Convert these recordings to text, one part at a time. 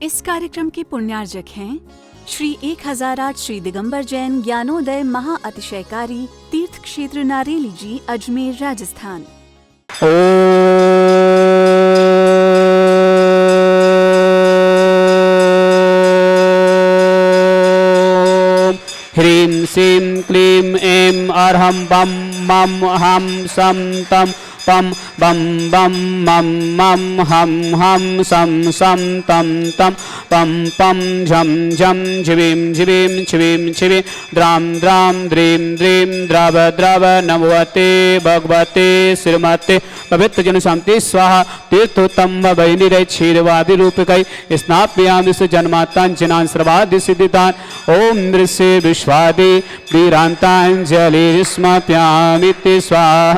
इस कार्यक्रम के पुण्यार्जक हैं श्री 1008 श्री दिगंबर जैन ज्ञानोदय महा अतिशयकारी तीर्थ क्षेत्र नारेली जी, अजमेर, राजस्थान। ह्रीं श्रीं क्लीं ऐं अर्हं बं मं हं सं तं पं बं बं मं मं हं हं सं तं तं पं पं झं झं झिवीं झिवीं छिवीं छिवीं द्रां द्रां द्रीं द्रीं द्रव द्रव नमवते भगवते श्रीमते पवित्र जन शांति स्वाहा तीर्थोत्तम वैनिरय क्षीरवादि रूपकै स्नाप्यामि जन्मातांजनान् सर्वादि सिद्धितान् ओम नृस्य विश्वादि वीरांतांजलि स्मप्यामि स्वाहा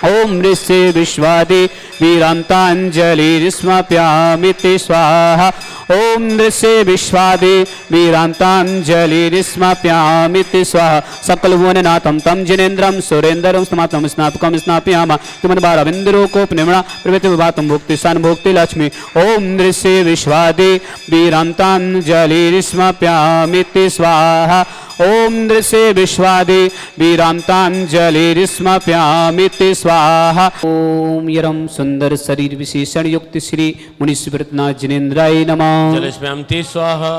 ओम नृस्य विश्वादि वीरांतांजलि स्मप्यामि स्वाहा ओम नृस्य विश्वादि वीरांतांजलि स्मप्यामि स्वाहा सकल भुवननाथं तं जिनेन्द्रं सुरेन्द्रं स्नातम स्नापकं स्नापयामः तुमन्बारविन्दरोकोपनिमणा प्रभृति विभातं भुक्ति सन भुक्ति लक्ष्मी ओम नृस्य विश्वादि वीरांतांजलि स्मप्यामि स्वाहा ओम नृस्य विश्वादि वीरांतांजलि स्मप्यामि स्वाहा ओम यरम सुंदर शरीर विशेषण युक्त श्री मुनिस्मृतनाथ जिनेन्द्राय नमः। जलस्म्यामि स्वाहा।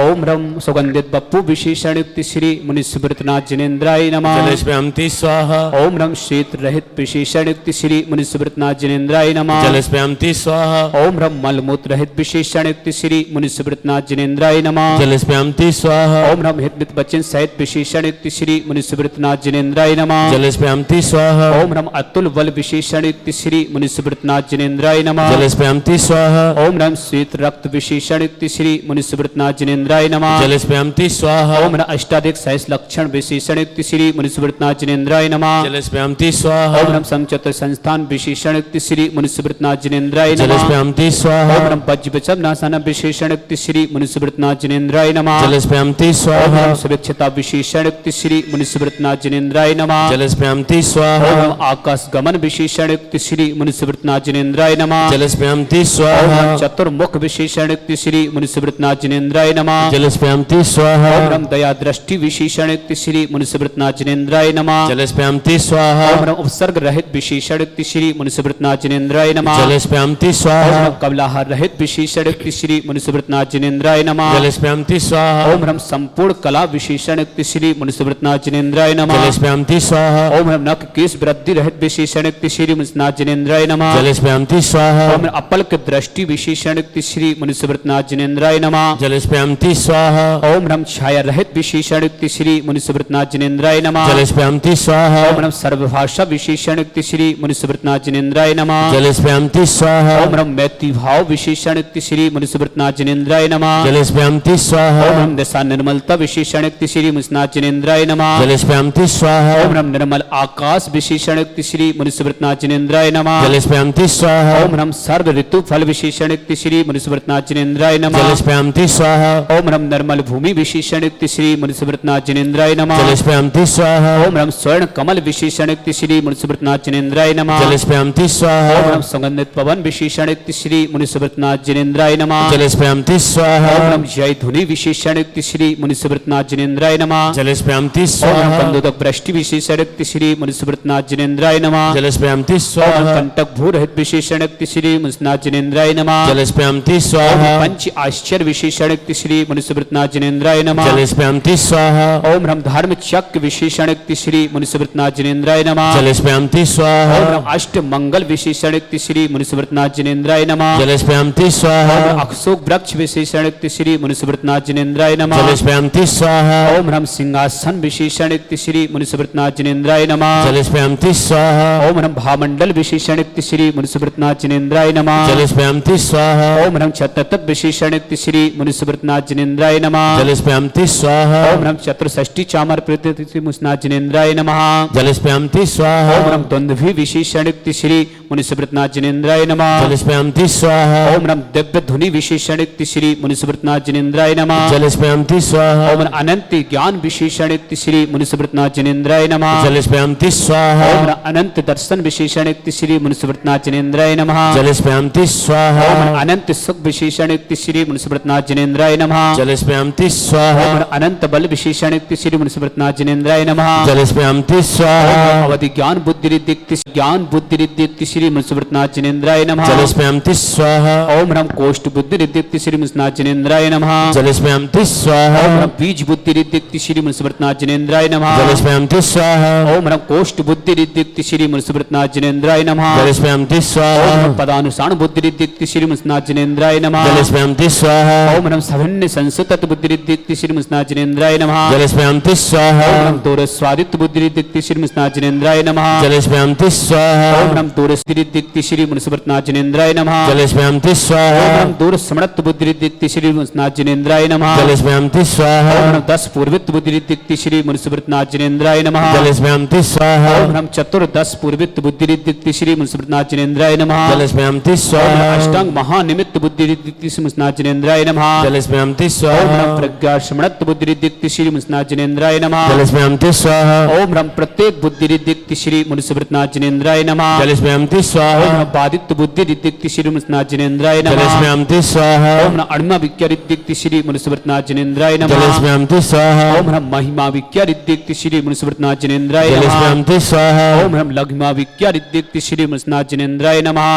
ओम रम सुगंधित बप्पू विशेषण युक्त श्री मुनिस्मृतनाथ जिनेन्द्राय नमः। जलस्म्यामि स्वाहा। ओम रम क्षेत्र रहित विशेषण युक्त श्री मुनिस्मृतनाथ जिनेन्द्राय नमः। जलस्म्यामि स्वाहा। ओम रम मलमूत्र रहित विशेषण युक्त श्री मुनिस्मृतनाथ जिनेन्द्राय नमः। जलस्म्यामि स्वाहा। ओम रम हित मित वचन सहित विशेषण युक्त श्री मुनिस्मृतनाथ जिनेन्द्राय नमः। जलस्म्यामि स्वाहा। ओम रम अतुल बल विशेषण युक्त श्री मुनिस्मृतनाथ जिनेन्द्राय नमः। जलस्म्यामि स्वाहा। ओम रम श्वेत रक्त विशेषण युक्त श्री मुनिस्मृतनाथ जिनेन्द्राय नमः। जलस्म्यामि स्वाहा। ओम रम अष्टाधिक सहस्र लक्षण विशेषण युक्त श्री मुनिस्मृतनाथ जिनेन्द्राय नमः। जलस्म्यामि स्वाहा। ओम रम समचतुर संस्थान विशेषण युक्त श्री मुनिस्मृतनाथ जिनेन्द्राय नमः। जलस्म्यामि स्वाहा। ओम रम वज्र विचम नासाना विशेषण युक्त श्री मुनिस्मृतनाथ जिनेन्द्राय नमः। जलस्म्यामि ओम स्वाहा। रम सुभिक्षता विशेषण युक्त श्री मुनिस्मृतनाथ जिनेन्द्राय नमः। जलस्म्यामि स्वाहा। ओम रम आकाश गमन विशेषण युक्त श्री मुनिस्मृतनाथ जिनेन्द्राय नमः। जलस्म्यामि ओम स्वाहा। रम चतुर्मुख विशेषण युक्त श्री मुनिस्मृतनाथ जिनेन्द्राय नमः। जलस्म्यामि स्वाहा। ओम रम दया दृष्टि विशेषण युक्त श्री मुनिस्मृतनाथ जिनेन्द्राय नमः। जलस्म्यामि स्वाहा। ओम रम उपसर्ग रहित विशेषण युक्त श्री मुनिस्मृतनाथ जिनेन्द्राय नमः। जलस्म्यामि ओम स्वाहा। रम कबलाहार रहित विशेषण युक्त श्री मुनिस्मृतनाथ जिनेन्द्राय नमः। जलस्म्यामि स्वाहा। ओम रम संपूर्ण कला विशेषण युक्त श्री मुनिस्मृतनाथ जिनेन्द्राय नमः। जलस्म्यामि स्वाहा। ओम रम नख केश वृद्धि रहित विशेषण युक्त श्री मुनिस्मृतनाथ जिनेन्द्राय नमः। जलस्म्यामि स्वाहा। ओम रम अपलक दृष्टि विशेषण युक्त श्री मुनिस्मृतनाथ जिनेन्द्राय नमः। जलस्म्यामि स्वाहा। ओम रम छाया रहित विशेषण युक्त श्री मुनिस्मृतनाथ जिनेन्द्राय नमः। जलस्म्यामि स्वाहा। ओम रम सर्वभाषा विशेषण युक्त श्री मुनिस्मृतनाथ जिनेन्द्राय नमः। जलस्म्यामि स्वाहा। ओम रम मैत्री भाव विशेषण युक्त श्री मुनिस्मृतनाथ जिनेन्द्राय नमः। जलस्म्यामि स्वाहा। ओम रम दशा निर्मलता विशेषण युक्त श्री मुनिस्मृतनाथ जिनेन्द्राय नमः। जलस्म्यामि स्वाहा। ओम रम निर्मल आकाश विशेषण युक्त श्री मुनिस्मृतनाथ जिनेन्द्राय नमः। जलस्म्यामि स्वाहा। ओम रम सर्व ऋतु फल विशेषण युक्त श्री मुनिस्मृतनाथ जिनेन्द्राय नमः। जलस्म्यामि स्वाहा। ओम रम निर्मल भूमि विशेषण युक्त श्री मुनिस्मृतनाथ जिनेन्द्राय नमः। जलस्म्यामि स्वाहा। ओम रम स्वर्ण कमल विशेषण युक्त श्री मुनिस्मृतनाथ जिनेन्द्राय नमः। जलस्म्यामि स्वाहा। ओम रम सुगंधित पवन विशेषण युक्त श्री मुनिस्मृतनाथ जिनेन्द्राय नमः। जलस्म्यामि स्वाहा। ओम रम जय धुनि विशेषण युक्त श्री मुनिस्मृतनाथ जिनेन्द्राय नमः। जलस्म्यामि ओम रम स्वाहा। कंदोदक वृष्टि विशेषण युक्त श्री मुनिस्मृतनाथ जिनेन्द्राय नमः। जलस्म्यामि ओम रम स्वाहा। कंटक भू रहित विशेषण युक्त श्री मुनिस्मृतनाथ जिनेन्द्राय नमः। जलस्म्यामि ओम स्वाहा। रम पंच आश्चर्य विशेषण युक्त श्री मुनिस्मृतनाथ जिनेन्द्राय नमः। जलस्म्यामि स्वाहा। ओम रम धर्म चक्र विशेषण युक्त श्री मुनिस्मृतनाथ जिनेन्द्राय नमः। जलस्म्यामि स्वाहा। ओम रम अष्ट मंगल विशेषण युक्त श्री मुनिस्मृतनाथ जिनेन्द्राय नमः। जलस्म्यामि स्वाहा। ओम रम अशोक वृक्ष विशेषण युक्त श्री मुनिस्मृतनाथ जिनेन्द्राय नमः। जलस्म्यामि स्वाहा। ओम रम सिंहासन विशेषण युक्त श्री मुनिस्मृतनाथ जिनेन्द्राय नमः। जलस्म्यामि स्वाहा। ओम रम भामंडल विशेषण युक्त श्री मुनिस्मृतनाथ जिनेन्द्राय नमः। जलस्म्यामि स्वाहा। ओम रम छततत्व विशेषण युक्त श्री मुनिस्मृतनाथ जिनेन्द्राय नमः जलस्पयामति स्वाहा ओम नम चतुष्षष्टि चामर प्रति मुनिस्मृत जिनेन्द्राय नमः जलस्पयामति स्वाहा ओम नम द्वंद्वी विशेषणयुक्त श्री मुनिस्मृतनाथ जिनेन्द्राय नमः जलस्पयामति स्वाहा ओम नम दिव्य धुनि विशेषणयुक्त श्री मुनिस्मृतनाथ जिनेन्द्राय नमः जलस्पयामति स्वाहा ओम अनंत ज्ञान विशेषणयुक्त श्री मुनिस्मृतनाथ जिनेन्द्राय नमः जलस्पयामति स्वाहा ओम अनंत दर्शन विशेषणयुक्त श्री मुनिस्मृतनाथ जिनेन्द्राय नमः जलस्पयामति स्वाहा ओम अनंत सुख विशेषणयुक्त श्री मुनिस्मृतनाथ जिनेन्द्राय नमः जलस्पयामति स्वाहा ओम अनंत बल विशेषणयुक्त श्री मुनिस्मृतनाथ जिनेन्द्राय नमः जलस्पयामति स्वाहा अवधि ज्ञान बुद्धि रिद्धिक्त श्री मुनिस्मृतनाथ जिनेन्द्राय नमः जलस्पयामति स्वाहा ओम नम कोष्ठ बुद्धि रिद्धिक्त श्री मुनिस्मृतनाथ जिनेन्द्राय नमः जलस्पयामति स्वाहा ओम नम बीज बुद्धि रिद्धिक्त श्री मुनिस्मृतनाथ जिनेन्द्राय नमः जलस्पयामति स्वाहा ओम नम कोष्ठ बुद्धि रिद्धिक्त श्री मुनिस्मृतनाथ जिनेन्द्राय नमः जलस्पयामति स्वाहा ओम नम पदानुसार बुद्धि रिद्धिक्त श्री मुनिस्मृतनाथ जिनेन्द्राय नमः जलस्पयामति स्वाहा ओम नम सभिन्न संसुतत बुद्धि रिद्धिक्त श्री मुनिस्मृतनाथ जिनेन्द्राय नमः जलस्पयामति स्वाहा ओम नम दूरस्वादित बुद्धि रिद्धिक्त श्री मुनिस्मृतनाथ जिनेन्द्राय नमः जलस्पयामति स्वाहा ओम नम दूरस्थिरिद्धिक्त श्री मुनिस्मृतनाथ जिनेन्द्राय नमः जलस्पयामति स्वाहा ओम नम दूर स्मृत बुद्धि रिद्धिक्त श्री मुनिस्मृतनाथ जिनेन्द्राय नमः जलस्पयामति स्वाहा ओम नम 10 पूर्वित बुद्धि रिद्धिक्त श्री मुनिस्मृतनाथ जिनेन्द्राय नमः जलस्पयामति स्वाहा ओम नम चतुर्दश पूर्वित बुद्धि रिद्धिक्त श्री मुनिस्मृतनाथ जिनेन्द्राय नमः जलस्पयामति ओम स्वाहा नम अष्टांग महानिमित्त बुद्धि रिद्धिक्त श्री मुनिस्मृतनाथ जिनेन्द्राय नमः जलस्पयामति ओम स्वाहा नम प्रज्ञा स्मृत बुद्धि रिद्धिक्त श्री मुनिस्मृतनाथ जिनेन्द्राय नमः जलस्पयामति स्वाहा ओम नम प्रत्येक बुद्धि रिद्धिक्त श्री मुनिस्मृतनाथ जिनेन्द्राय नमः जलस्पयामति ओम स्वाहा नम बाधित बुद्धि रिद्धिक्त श्री मुनिस्मृतनाथ जिनेन्द्राय नमः जलस्पयामति स्वाहा ओम नम अणिमा विज्ञा रिद्धिक्त श्री मुनिस्मृतनाथ जिनेन्द्राय नमः जलस्पयामति स्वाहा ओम नम महिमा विज्ञा रिद्धिक्त श्री मुनिस्मृतनाथ जिनेन्द्राय नमः जलस्पयामति स्वाहा ओम नम लघिमा विज्ञा रिद्धिक्त श्री मुनिस्मृतनाथ जिनेन्द्राय नमः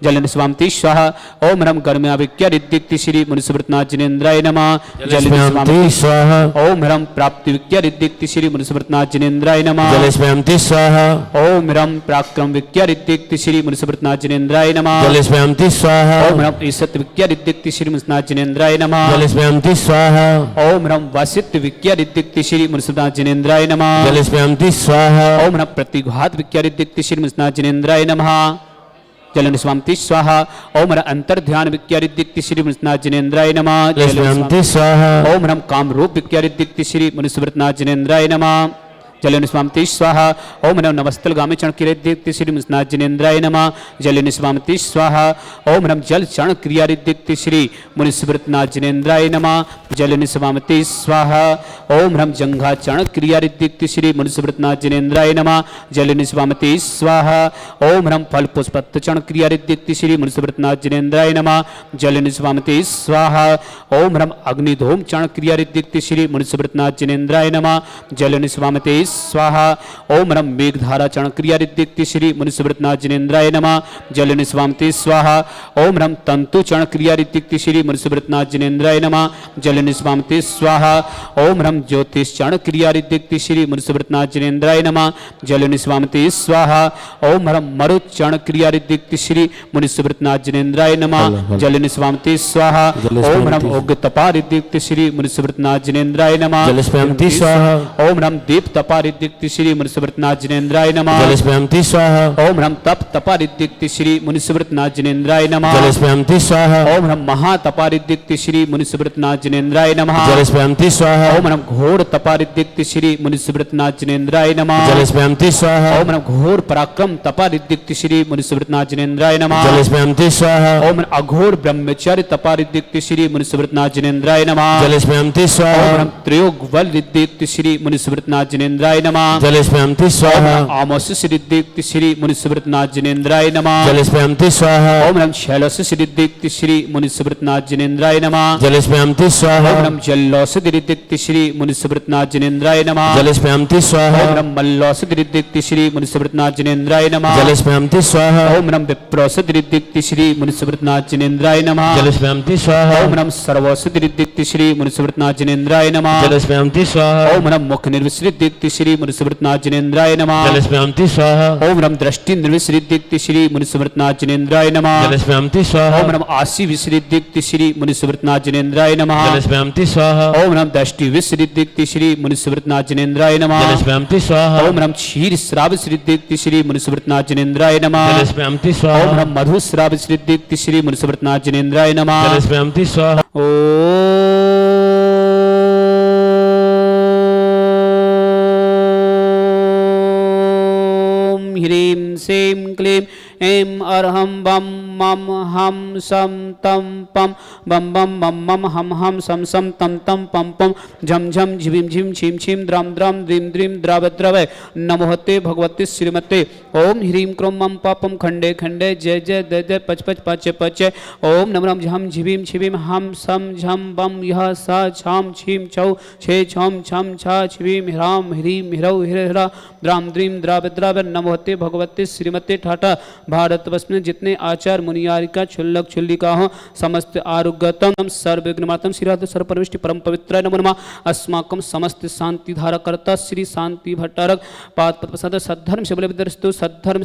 जलनिस्वामति स्वाहा ओम नम गर्म्या विज्ञा रिद्धिक्त श्री मुनिस्मृतनाथ जिनेन्द्राय नमः जलस्पयामति स्वाहा ओम रम प्राप्ति विज्ञा रिद्धिक्त श्री मुनिस्मृतनाथ जिनेन्द्राय नमः जलस्पयामति स्वाहा ओम रम पराक्रम विज्ञा रिद्धिक्त श्री मुनिस्मृतनाथ जिनेन्द्राय नमः जलस्पयामति स्वाहा ओम रम ईसत विज्ञा रिद्धिक्त श्री मुनिस्मृतनाथ जिनेन्द्राय नमः जलस्पयामति स्वाहा ओम रम वसित विज्ञा रिद्धिक्त श्री मुनिस्मृतनाथ जिनेन्द्राय नमः जलस्पयामति स्वाहा ओम रम प्रतिघात विज्ञा रिद्धिक्त श्री मुनिस्मृतनाथ जिनेन्द्राय नमः जलनिस्वामति स्वाहा ओम रम अंतर ध्यान विज्ञा रिद्धिक्त श्री मुनिस्मृतनाथ जिनेन्द्राय नमः जलस्पयामति स्वाहा ओम रम काम रूप विज्ञा रिद्धिक्त श्री मुनिस्मृतनाथ जिनेन्द्राय नमः जलनिस्वामति स्वाहा ओम नम नमस्तल गामी चरण क्रिया रिद्धिक्त श्री मुनिस्मृतनाथ जिनेन्द्राय नमः जलनिस्वामति स्वाहा ओम नम जल चरण क्रिया रिद्धिक्त श्री मुनिस्मृतनाथ जिनेन्द्राय नमः जलनिस्वामति स्वाहा ओम नम जंघा चरण क्रिया रिद्धिक्त श्री मुनिस्मृतनाथ जिनेन्द्राय नमः जलनिस्वामति स्वाहा ओम नम फल पुष्पत्त चरण क्रिया रिद्धिक्त श्री मुनिस्मृतनाथ जिनेन्द्राय नमः जलनिस्वामति स्वाहा ओम नम अग्निधूम चरण क्रिया रिद्धिक्त श्री मुनिस्मृतनाथ जिनेन्द्राय नमः जलनिस्वामति स्वाहा ओम रम मेघधारा चरण क्रिया रिद्धिक्त श्री मुनिस्मृतनाथ जिनेन्द्राय नमः जलनिस्वामति स्वाहा ओम रम तंतु चरण क्रिया रिद्धिक्त श्री मुनिस्मृतनाथ जिनेन्द्राय नमः जलनिस्वामति स्वाहा ओम रम ज्योतिष चरण क्रिया रिद्धिक्त श्री मुनिस्मृतनाथ जिनेन्द्राय नमः जलनिस्वामति स्वाहा ओम रम मरुत चरण क्रिया रिद्धिक्त श्री मुनिस्मृतनाथ जिनेन्द्राय नमः जलनिस्वामति स्वाहा ओम रम उग्र तपा रिद्धिक्त श्री मुनिस्मृतनाथ जिनेन्द्राय नमः जलस्पयामति स्वाहा ओम रम दीप तपा रिद्धिक्त श्री मुनिस्मृतनाथ जिनेन्द्राय नमः जलस्पयामति स्वाहा ओम रम तप तपा रिद्धिक्त श्री मुनिस्मृतनाथ जिनेन्द्राय नमः जलस्पयामति स्वाहा ओम रम महा तपा रिद्धिक्त श्री मुनिस्मृतनाथ जिनेन्द्राय नमः जलस्पयामति स्वाहा ओम रम घोर तपा रिद्धिक्त श्री मुनिस्मृतनाथ जिनेन्द्राय नमः जलस्पयामति स्वाहा ओम रम घोर पराक्रम तपा रिद्धिक्त श्री मुनिस्मृतनाथ जिनेन्द्राय नमः जलस्पयामति स्वाहा ओम रम अघोर ब्रह्मचर्य तपा रिद्धिक्त श्री मुनिस्मृतनाथ जिनेन्द्राय नमः जलस्पयामति ओम स्वाहा रम त्रयोग बल रिद्धिक्त श्री मुनिस्मृतनाथ जिनेन्द्राय नमः जलस्पयामति स्वाहा आमोस रिद्धिक्त श्री मुनिस्मृतनाथ जिनेन्द्राय नमः जलस्पयामति स्वाहा ओम नम शैलस रिद्धिक्त श्री मुनिस्मृतनाथ जिनेन्द्राय नमः जलस्पयामति स्वाहा ओम नम जल्लौस रिद्धिक्त श्री मुनिस्मृतनाथ जिनेन्द्राय नमः जलस्पयामति स्वाहा ओम नम मल्लौस रिद्धिक्त श्री मुनिस्मृतनाथ जिनेन्द्राय नमः जलस्पयामति स्वाहा ओम नम विप्रौस रिद्धिक्त श्री मुनिस्मृतनाथ जिनेन्द्राय नमः जलस्पयामति स्वाहा ओम नम सर्वौस रिद्धिक्त श्री मुनिस्मृतनाथ जिनेन्द्राय नमः जलस्पयामति स्वाहा ओम नम मुख निर्विसृत रिद्धिक्त श्री श्री मुनिसुव्रतनाथ जिनेन्द्राय नमः जलस्म्यामति स्वाहा ओम नम दृष्टि निर्विश्रित श्री मुनिसुव्रतनाथ जिनेन्द्राय नमः जलस्म्यामति स्वाहा ओम नम आशी विश्रित श्री मुनिसुव्रतनाथ जिनेन्द्राय नमः जलस्म्यामति स्वाहा ओम नम दृष्टि विश्रित श्री मुनिसुव्रतनाथ जिनेन्द्राय नमः जलस्म्यामति स्वाहा ओम नम क्षीर श्राव श्रित श्री मुनिसुव्रतनाथ जिनेन्द्राय नमः जलस्म्यामति ओम स्वाहा नम मधु श्राव श्रित श्री मुनिसुव्रतनाथ जिनेन्द्राय नमः जलस्म्यामति स्वाहा ओम ह्रीं श्रीं क्लीं ऐं अरहं बम मम हम सम तम पम बम बम मम मम हम हम सम सम तम तम पम पम झम झम झिम झिम छिम छिम द्रम द्रम द्रीम द्रीम द्रव द्रव नमोहते भगवती श्रीमते ओम ह्रीं क्रोम मम पापम खंडे खंडे जय जय दय दय पच पच पच पच ओम नम नम झम झिम छिम हम सम झम बम यह सा छाम छीम छौ छे छम छम छा छिम ह्राम ह्रीं ह्रौ हिरा द्राम द्रीम द्राव द्रव नमोहते भगवती श्रीमते ठाटा भारतवर्ष में जितने आचार मुनियारिका छुल्लक छुल्लिका हो समस्त आरोग्यतम सर्वविघ्नमातम श्रीराध सर्वपरमिष्टि परम पवित्र नमो नमः अस्माकं समस्त शांति धारा करता श्री शांति भट्टारक पाद प्रसाद सद्धर्म शिवल विदरस्तु सद्धर्म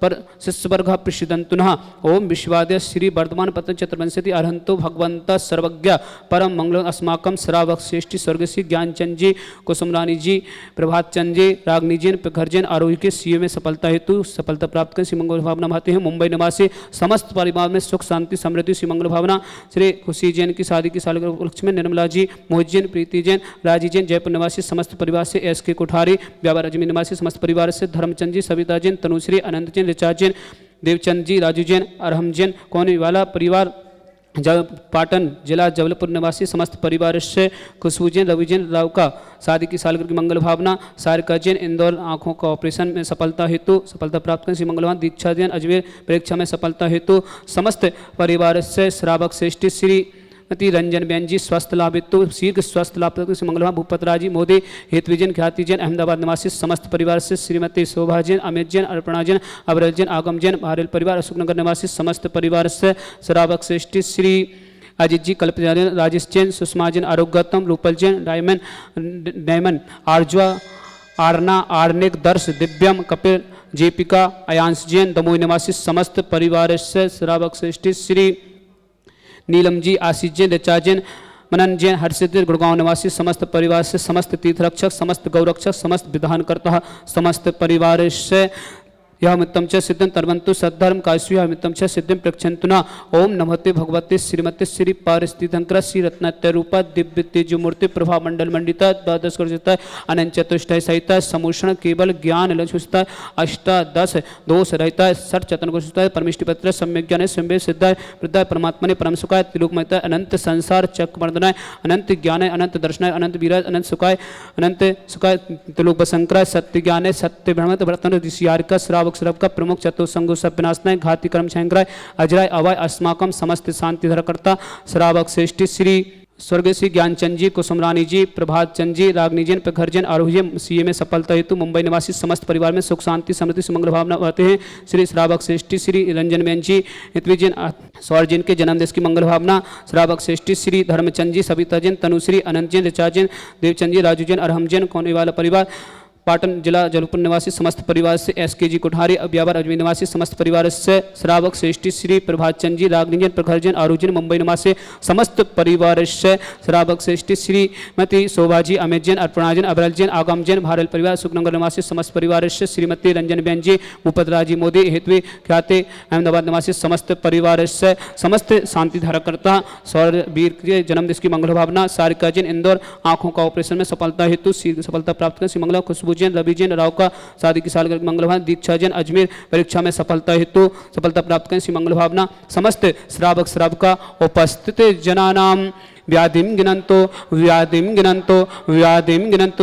पर शिष्यवर्ग प्रसिद्धंतुनः ओम विश्वाद्य श्री वर्धमान पत्र चतुर्वंशति अरहंतो भगवंत सर्वज्ञ परम मंगल अस्माकं श्रावक श्रेष्ठी स्वर्गसी ज्ञानचंद जी कुसुम रानी जी प्रभात चंद जी रागनी जी प्रखर जैन आरोही के सीए में सफलता हेतु सफलता प्राप्त कर श्री मंगल भावना भाते हैं मुंबई निवासी समस्त परिवार में सुख शांति समृद्धि श्री मंगल भावना श्री खुशी जैन की शादी की सालगिरह उपलक्ष्य में निर्मला जी मोहित जैन प्रीति जैन राजी जैन जयपुर निवासी समस्त परिवार से एस के कोठारी व्यापार अजमेर निवासी समस्त परिवार से धर्मचंद जी सविता जैन तनुश्री अनंत जैन ऋचा जैन देवचंद जी राजू जैन अरहम जैन कोने वाला परिवार पाटन जिला जबलपुर निवासी समस्त परिवार से खुशबू जैन रवि जैन राव का शादी की सालगिरह की मंगल भावना सारिका जैन इंदौर आंखों का ऑपरेशन में सफलता हेतु सफलता प्राप्त करें श्री मंगलवान दीक्षा जैन अजमेर परीक्षा में सफलता हेतु समस्त परिवार से श्रावक श्रेष्ठी श्री मति रंजन बेन जी स्वस्थ लाभ हेतु शीघ्र स्वस्थ लाभ श्री मंगलवान भूपतराज जी मोदी हेतविजन ख्याति जैन अहमदाबाद निवासी समस्त परिवार से श्रीमती शोभा जैन अमित जैन अर्पणा जैन अबरल जैन आगम जैन भारल परिवार अशोकनगर निवासी समस्त परिवार से श्रावक श्रेष्ठी श्री अजित जी कल्पना जैन राजेश जैन सुषमा जैन आरोग्यतम रूपल जैन डायमंड आर्जवा आरना आर्निक दर्श दिव्यम कपिल जेपिका अयांश जैन दमोह निवासी समस्त परिवार से श्रावक श्रेष्ठी श्री नीलम जी आशीष जैन ऋचा जैन मनन जैन हर्षित गुड़गांव निवासी समस्त परिवार से समस्त तीर्थरक्षक समस्त गौरक्षक समस्त विधानकर्ता समस्त परिवार से यह मित्तम च सिद्धं तर्वन्तु सद्धर्म काश्य मित्तम च सिद्धिं प्रक्षन्तुना ओम नमस्ते भगवते श्रीमते श्री पारिस्थितंकर श्री रत्नत्य रूपा दिव्य तेज मूर्ति प्रभा मंडल मंडिता द्वादश कर्जिता अनंत चतुष्टय सहिता समूषण केवल ज्ञान लक्षुता अष्टादश दोष रहता सठ चतन कुशता परमिष्टि पत्र सम्यक ज्ञान स्वयं सिद्धाय वृद्धाय परमात्मा ने परम सुखाय त्रिलोकमयता अनंत संसार चक मर्दनाय अनंत ज्ञान अनंत दर्शनाय अनंत वीराय अनंत सुखाय त्रिलोक बसंकराय सत्य ज्ञान सत्य ब्रह्मत वर्तन ऋषियारिका श्रावक श्रव का प्रमुख चतुसंगो सप्नाशनाय घाती कर्म शंकराय अजराय अवाय अस्माकम समस्त शांति धरकर्ता श्रावक श्रेष्ठी श्री स्वर्गीय श्री ज्ञानचंद जी कुसुम रानी जी प्रभात चंद जी रागनी जैन प्रखर जैन आरोही सीए में सफलता हेतु मुंबई निवासी समस्त परिवार में सुख शांति समृद्धि सुमंगल भावना होते हैं श्री श्रावक श्रेष्ठी श्री रंजन बेन जी हितवी जैन सौर जैन के जन्मदिवस की मंगल भावना श्रावक श्रेष्ठी श्री धर्मचंद जी सविता जैन तनुश्री अनंत जैन ऋचा जैन देवचंद जी राजू जैन अरहम जैन कोने वाला परिवार पाटन जिला जबलपुर निवासी समस्त परिवार से एस के जी कोठारी व्यापार अजमेर निवासी समस्त परिवार से श्रावक श्रेष्ठी श्री प्रभात चंद जी रागनिजन प्रखर जैन आरुजन मुंबई निवासी समस्त परिवार से श्रावक श्रेष्ठी श्रीमती शोभा जी अमित जैन अर्पणा जैन अबरल जैन आगम जैन भारल परिवार सुखनगर निवासी समस्त परिवार से श्रीमती रंजन बेन जी भूपतराज जी मोदी हेतवी ख्याति अहमदाबाद निवासी समस्त परिवार से समस्त शांति धाराकर्ता सौर वीर के जन्मदिवस की मंगल भावना सारिका जैन इंदौर आंखों का ऑपरेशन में सफलता हेतु सफलता प्राप्त कर श्री मंगला खुशबू जैन रवि जैन राव का शादी की सालगिरह मंगल भावना दीक्षा जैन अजमेर परीक्षा में सफलता हेतु सफलता प्राप्त करें श्री मंगल भावना समस्त श्रावक श्राविका उपस्थित जनानाम व्याधिम गिनंतो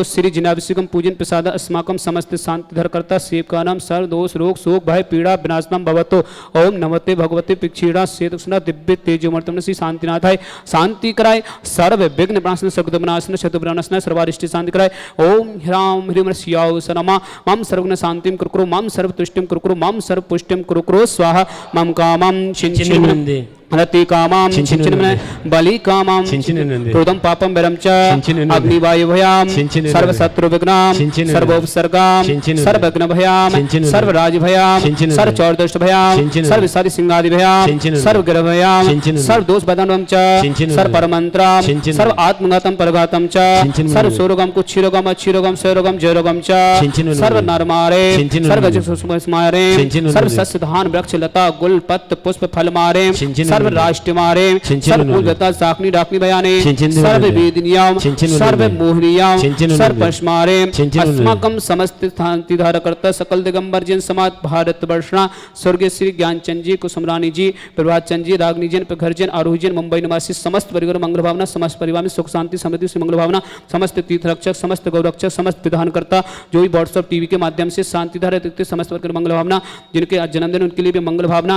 श्री जिनाभिषेकम पूजन प्रसाद अस्माकं समस्त शांति धरकर्ता सेवका नाम सर्व दोष रोग शोक भय पीड़ा विनाशनम भवतो ओम नमस्ते भगवते पिक्षीणा सेतुना दिव्य तेजोमर्तम श्री शांतिनाथाय शांति कराय सर्व विघ्न प्राशन सगुद विनाशन शत्रुनाशन सर्वारिष्टि शांति कराय ओम ह्राम ह्रीम श्याव सनमा मम सर्वज्ञ शांतिम कुरुकुरु मम सर्व तुष्टिम कुरुकुरु मम सर्व पुष्टिम कुरुकुरु स्वाहा मम कामं छिन्चिन् रति कामां छिंचिनुनन्दे बलि कामां छिंचिनुनन्दे क्रोधं पापं वरं च छिंचिनुनन्दे अग्निवायुभयां छिंचिनुनन्दे सर्वशत्रुविघ्नां छिंचिनुनन्दे सर्वोपसर्गां छिंचिनुनन्दे सर्वघ्नभयां छिंचिनुनन्दे सर्वराजभयां छिंचिनुनन्दे सर्वचौरदुष्टभयां छिंचिनुनन्दे सर्वसादिसिंहादिभयां छिंचिनुनन्दे सर्वग्रहभयां छिंचिनुनन्दे सर्वदोषबदनं च छिंचिनुनन्दे सर्वपरमन्त्रां छिंचिनुनन्दे सर्व आत्मघातं परघातं च छिंचिनुनन्दे सर्वसौरोगं कुक्षिरोगं अच्छिरोगं क्षयरोगं जयरोगं च छिंचिनुनन्दे सर्वनरमारे छिंचिनुनन्दे सर्वजसुस्मारे छिंचिनुनन्दे सर्वसस्यधान वृक्ष लता गुल पत्र पुष्प फल मारे छिंचिनुनन्दे सर्वराष्ट्रमारे छिंचिनुनन्दे सर्वपूजता साखनी डाकनी बयाने छिंचिनुनन्दे सर्ववेदिनियां छिंचिनुनन्दे सर्वमोहनीयां छिंचिनुनन्दे सर्वपश्मारे छिंचिनुनन्दे अस्माकं समस्त शांतिधारकर्ता सकल दिगंबर जैन समाज भारत वर्षना स्वर्गीय श्री ज्ञानचंद जी कुसुमरानी जी प्रभात चंद जी रागनी जैन प्रखर जैन आरोही जैन मुंबई निवासी समस्त परिवार मंगल भावना समस्त परिवार में सुख शांति समृद्धि से मंगल भावना समस्त तीर्थ रक्षक समस्त गौरक्षक समस्त विधानकर्ता जो भी व्हाट्सएप टीवी के माध्यम से शांतिधारा देखते समस्त वर्ग मंगल भावना जिनके आज जन्मदिन उनके लिए भी मंगल भावना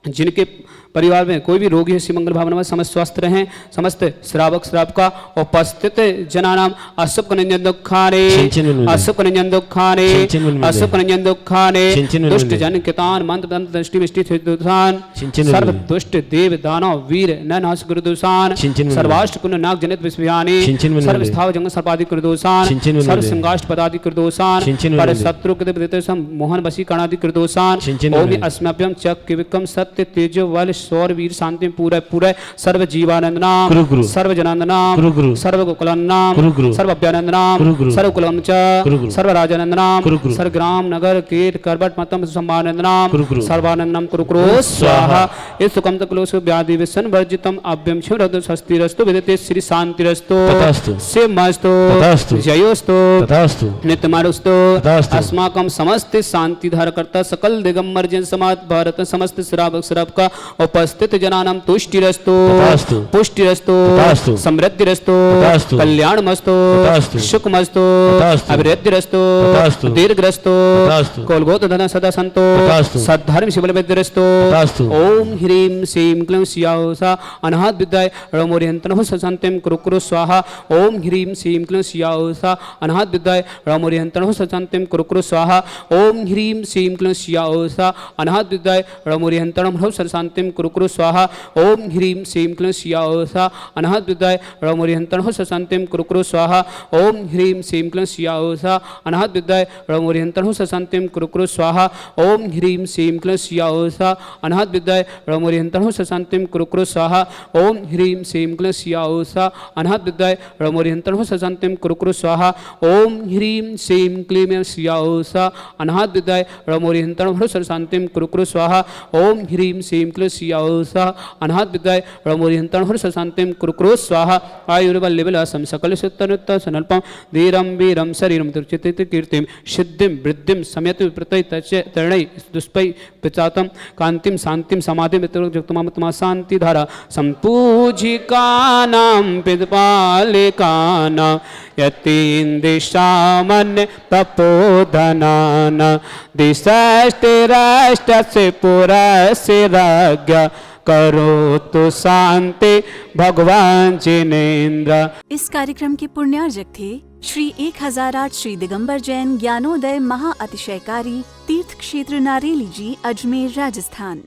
जिनके परिवार में कोई भी रोगी है इसी मंगल भावना में समस्त स्वस्थ रहें समस्त श्रावक श्रावका उपस्थित जनानाम अशुभ निंजन दुखाने अशुभ निंजन दुखाने अशुभ निंजन दुखाने दुष्ट जन कितान मंत्र तंत्र दृष्टि मिष्टि दुसान सर्व दुष्ट देव दानव वीर ननाश गुरुदुसान सर्वाष्ट कुन नाग जनित विस्व्यानि सर्व स्थाव जंग सर्पादि कुरुदोसान सर्व सिंगाष्ट पदादि कुरुदोसान पर शत्रु कृत विदितसम मोहन वशी कणादि कुरुदोसान ओम अस्मभ्यम चक्र विक्रम सत्य तेजो बल सौर वीर शांति पूरा पूरा सर्व जीवानंद नाम सर्व जनानंद नाम सर्व गोकुलानंद नाम सर्व अभ्यानंद नाम सर्व कुलम च सर्व राजानंद नाम सर्व ग्राम नगर कीट करबट मतम सम्मानंद नाम सर्वानंदम कुरुक्रो स्वाहा इस सुकम तकलोस व्याधि विसन वर्जितम अभ्यम शिवरद स्वस्तिरस्तु विदते श्री शांतिरस्तु सिमस्तु जयोस्तु नित्यमारुस्तु अस्माकं समस्त शांतिधारकर्ता सकल दिगंबर जन समाज भारत समस्त श्रावक श्रावका उपस्थित जनानां तुष्टिरस्तु पुष्टिरस्तु समृद्धिरस्तु कल्याणमस्तु सुखमस्तु अभिवृद्धिरस्तु दीर्घरस्तु कोलगोत धन सदा संतो सद्धर्म शिवलवेद्यरस्तु ओम ह्रीं श्रीं क्लीं स्याहुषा अनाहत विद्याय रमोरिहंतनः सशान्तिं कुरुकुरु स्वाहा ओम ह्रीं श्रीं क्लीं स्याहुषा अनाहत विद्याय रमोरिहंतनः सशान्तिं कुरुकुरु स्वाहा ओम ह्रीं श्रीं क्लीं स्याहुषा अनाहत विद्याय रमोरिहंतनः सशान्तिं कुरुकुरु स्वाहा ओम ह्रीं श्रीं क्लीं स्याहुषा अनाहत विद्याय रमोरिहंतनः सशान्तिं कुरुकुरु स्वाहा ओम ह्रीं श्रीं क्लीं स्याहुषा अनाहत विद्याय रमोरिहंतनः सशान्तिं कुरुकुरु स्वाहा ओम ह्रीं श्रीं क्लीं स्याहुषा अनाहत विद्याय रमोरिहंतनः सशान्तिं कुरुकुरु स्वाहा ओम ह्रीं श्रीं क्लीं स्याहुषा अनाहत विद्याय रमोरिहंतनः सशान्तिं कुरुकुरु स्वाहा ओम ह्रीं श्रीं क्लीं स्याहुषा अनाहत विद्याय रमोरिहंतनः सशान्तिं कुरुकुरु स्वाहा ओम ह्रीं श्रीं क्लीं स्याहुषा अनाहत विद्याय रमोरिहंतनः सशान्तिं कुरुकुरु स्वाहा आयुर्बलविलासं सकल सुत्तनुत्त सनल्पं धीरं वीरं शरीरं दुर्चितित कीर्तिं सिद्धिं वृद्धिं समयत विप्रतय तरणै दुष्पै पिचातं कांतिं शांतिं समाधिं वितरुक्तमात्मा शांतिधारा संपूजिकानां पिदपालिकानां यतीन्द्रिशामन्य तपोधनानां दिशस्तिराष्टस्य पुरस्य राज्ञा करो तो शांति भगवान जिनेन्द्र। इस कार्यक्रम के पुण्यार्जक थे श्री 1008 श्री दिगंबर जैन ज्ञानोदय महाअतिशयकारी तीर्थ क्षेत्र नारेली जी, अजमेर, राजस्थान।